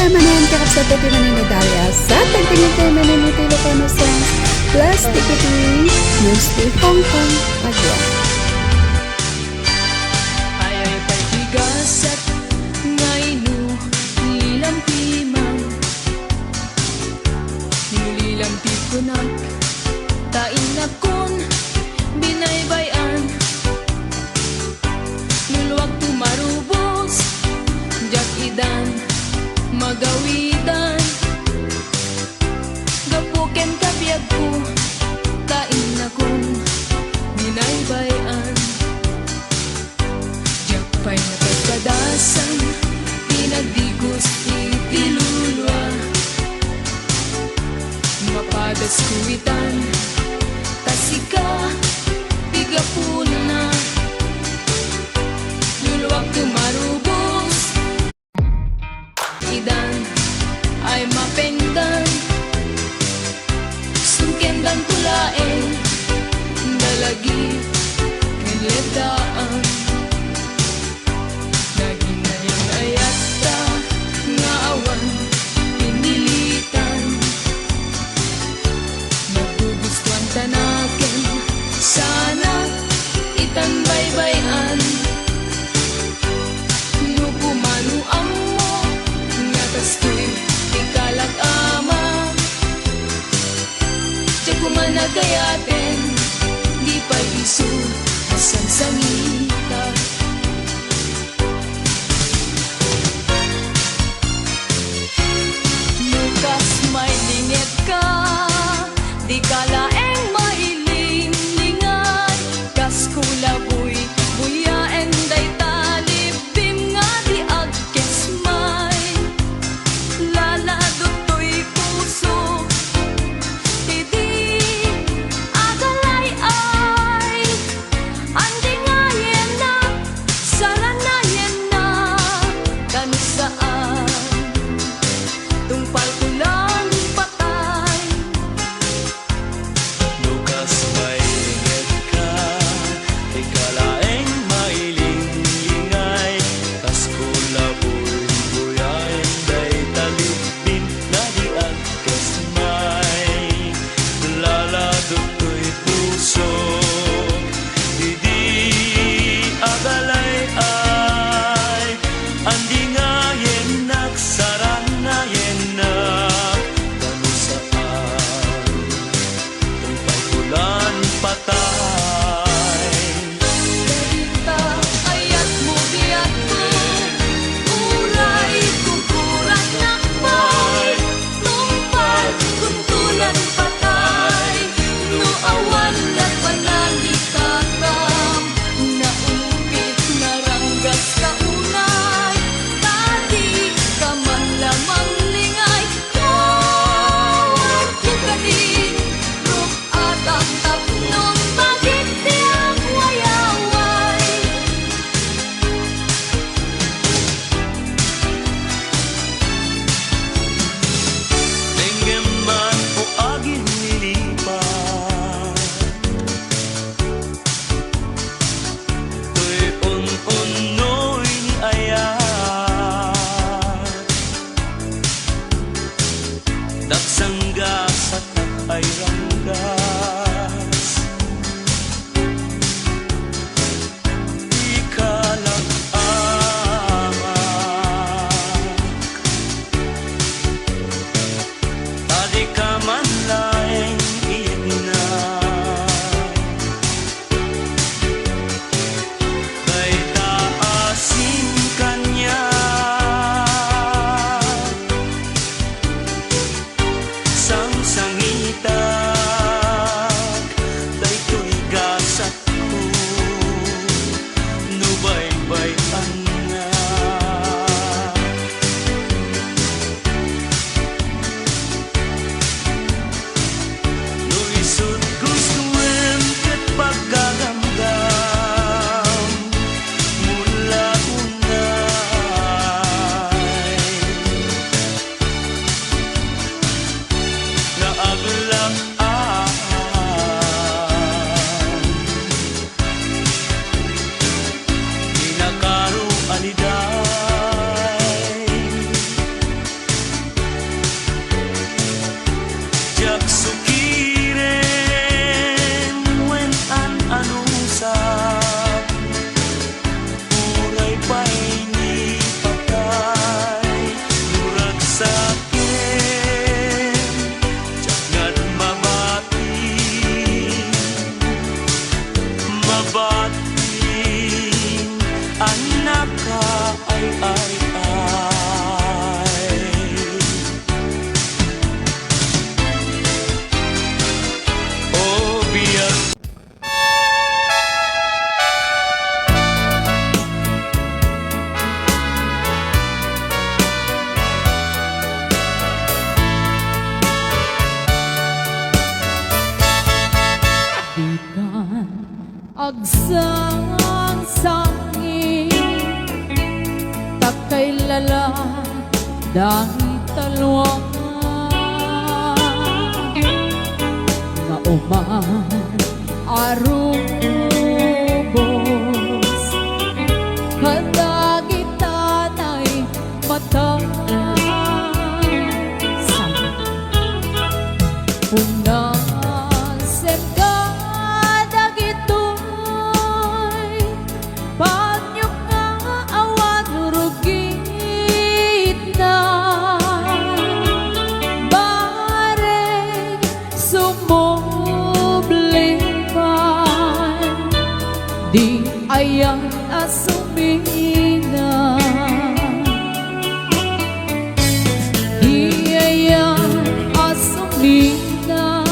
Ramanan kakap sa tabi maninadaya sa tagtingin tayo maninitilo ka no sa Plastic Tea News di Hong Kong again. Ayay pagbigasat ngay no nilang timang nilang tikunak tain akon binaybayan nuluwag tumarubos jak idan magawidan gapuken kabyag ko tain akon binaybayan jak pa'y napagpadasan pinagdigos itilulwa mapadas kuwitan tasika tigapuna luluwag tumarubos idan ay mapengdan sungkendan tulaeng dalagi ngiledaan naging ngayon ayata nga awan pinilitan nagugustuhan tanakin sana itan baybayan nukumanu amo ngatas ko'y ikalat ama tiyak kumanagayaten di pa isu asan sangita Lukas may lingit ka di ka laeng mailinglingan kas kulaboy buyaen day talib dim nga di agkes may laladot to'y puso hindi agalay ay andi nga yen na saranayen na kanusaan tungpal ko lang patay Agsangsangin takay lala dahil talwa nga uman arubos kadagitan ay mata unasen ka dagitoy panyok nga awan rugit na bareng sumublipan di ayan asumina di ayan asumina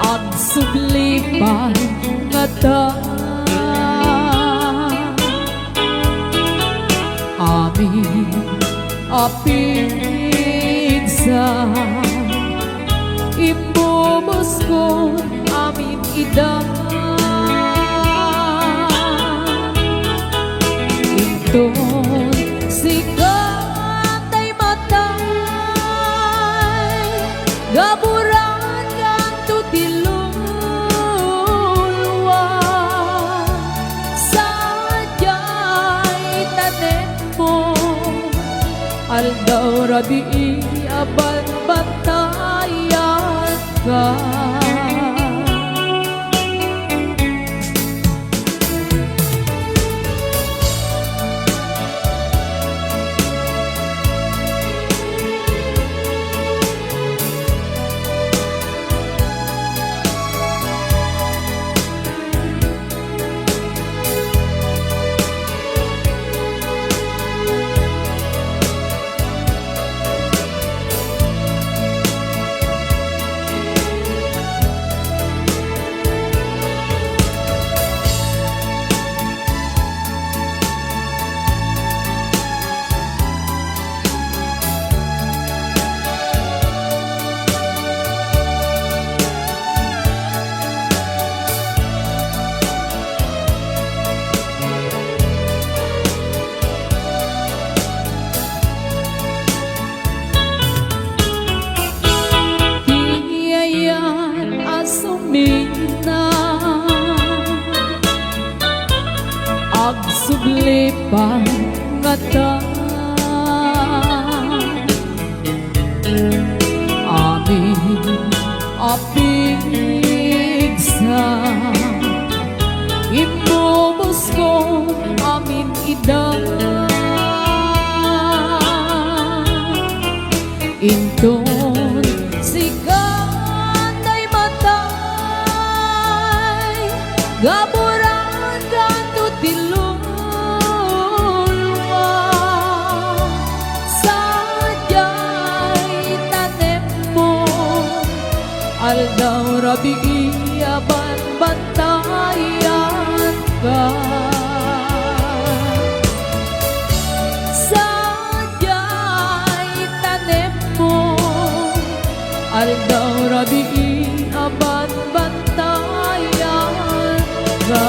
ang sublipan nga ta amin apigsa imbubos ko amin ida inton sikatay matay gaburan kang tutilulwa sadyay tanem mo aldaw rabi abad batayan ka asumina agsublipan nga ta amin apigsa imbubos ko amin ida inton sikatay matay gaburan kang tutilulwa sadyay tanem mo aldaw rabi aban bantayan ka sadyay tanem mo aldaw rabi aban bantayan ka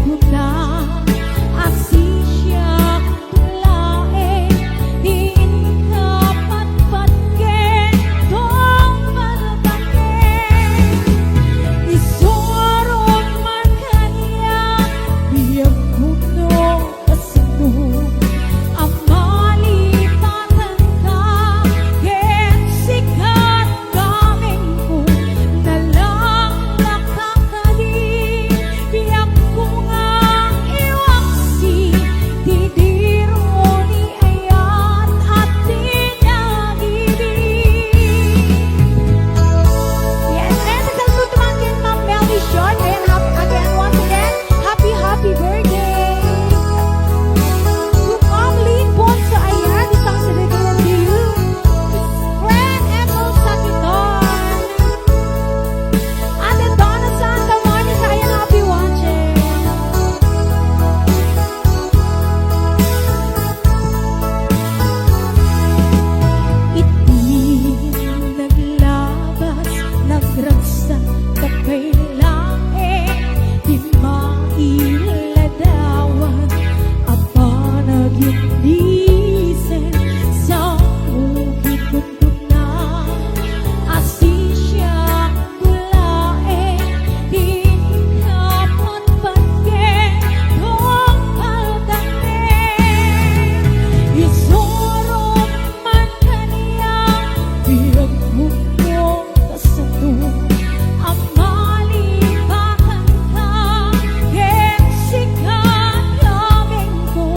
buka Asisya kulae Din kapatpatken Kong malataken Isorong man kanya Biyag puno kasano Amalipatan ka Ken sikat kaming ko Nalang nakakali Biyag ko nga iwaksi Didiro ni ayan at tinagibig Yes, and nagsalsut naman kay Ma'am Melly Sean. Ayan, again, once again, happy birthday! To Ma'am Lynn Ponce, ayan, isang siniguro to you. Friend Emil Sakiton. Ate Donna Santa Monica, ayan, happy watching. Itin naglabas, nagragsa, kapay lae, di mailadawan, apa nagindisen sa bukid bundok na. Asisya kulae, di kapatpatken, kong paltaken. Isorong man kaniya, biyag puno kasano. Amalipatan ka, ken sikat kaming ko.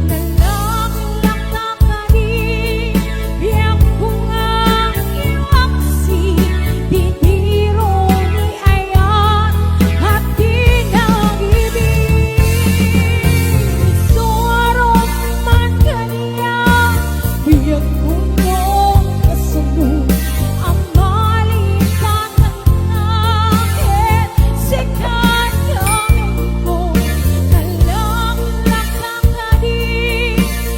Nalang nakakali, biyag ko nga iwaksi. Didiro ni ayan at tinagibig. Isorong man kaniya, biyag puno kasano. Amalipatan ka, ken sikat kaming ko. Nalang nakakali,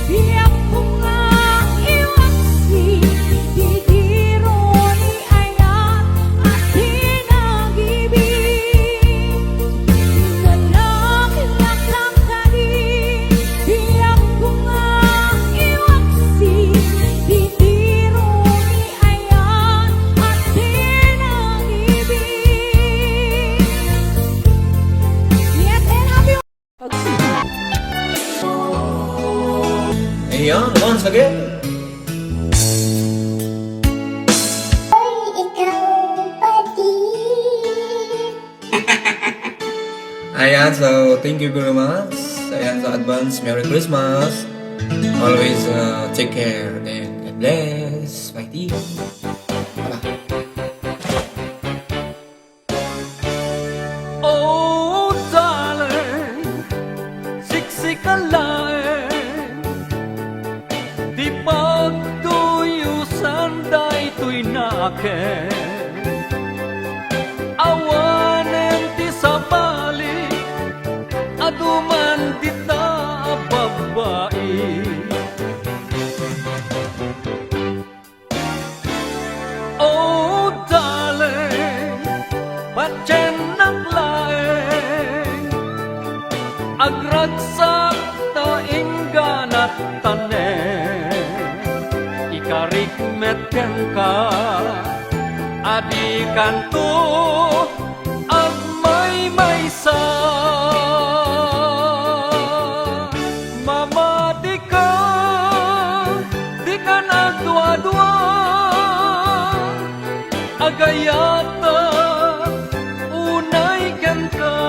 biyag ko nga iwaksi. Didiro ni ayan at tinagibig. Nalang nakakali, biyag ko nga iwaksi. Didiro ni ayan at tinagibig. Yes, and happy Ayan, once again. Ayan, so thank you very much. Ayan, so advance Merry Christmas. Always take care and God bless. Fighting. Bye-bye. Oh, darling, siksik ka laeng, di pagtuyusan daytoy na akin. Awanen ti sa balik, aduman di ta babae. Oh, darling, patyen ng laeng, agragsak ta ingganat tanen. Ikarikmet ken ka, adi kanto agmay maysa. Mama di ka nagdua-dua, agayata unay ken ka.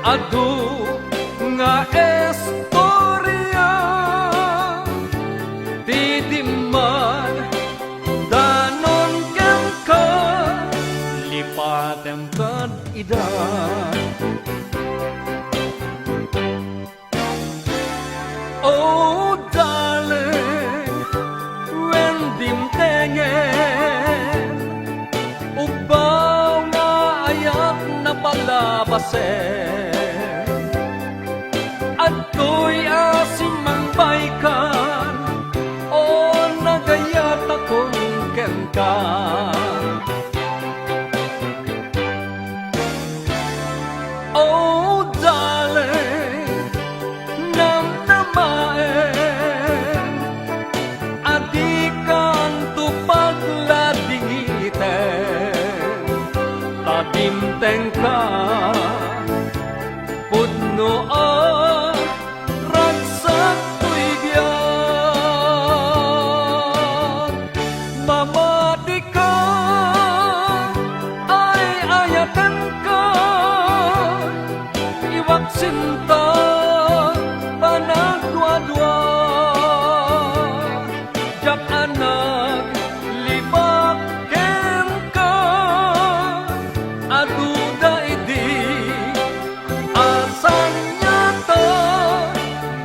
Adu nga estorya didiman danon ken ka lipatem kad idan. Oh, darling, when dimtengen ubaw nga ayak na palabasen. At to'y asimang baikan, o nagayat akong kengkan. Oh, darling, namnamain at di kang tupagladingiten tadimteng ka pudno ang ragsak tuigyan mamati ka ay ayakan ka iwak sinta panagdwa-dwa jak anak libaken ka aduda idi asan nyata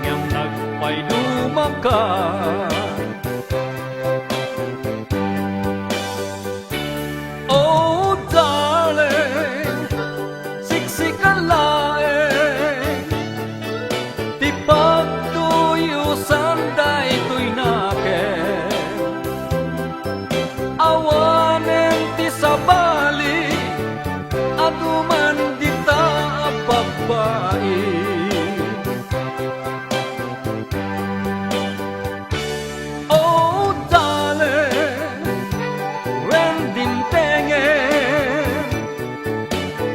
yang nagpainumakan oh darling siksik ka laeng ti pagtuyusan daytoy naken awanen ti sabali aduman dita babae oh darling when dintengen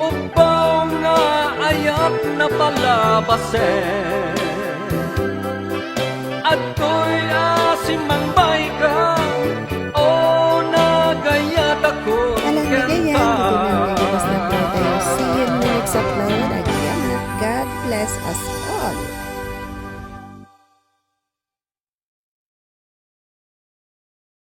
upaw nga ayat na palabasen at ko'y asimang ka o nagayat ako Alang bigayan, dito na nagabas na po tayo. See you next upload again. God bless us all.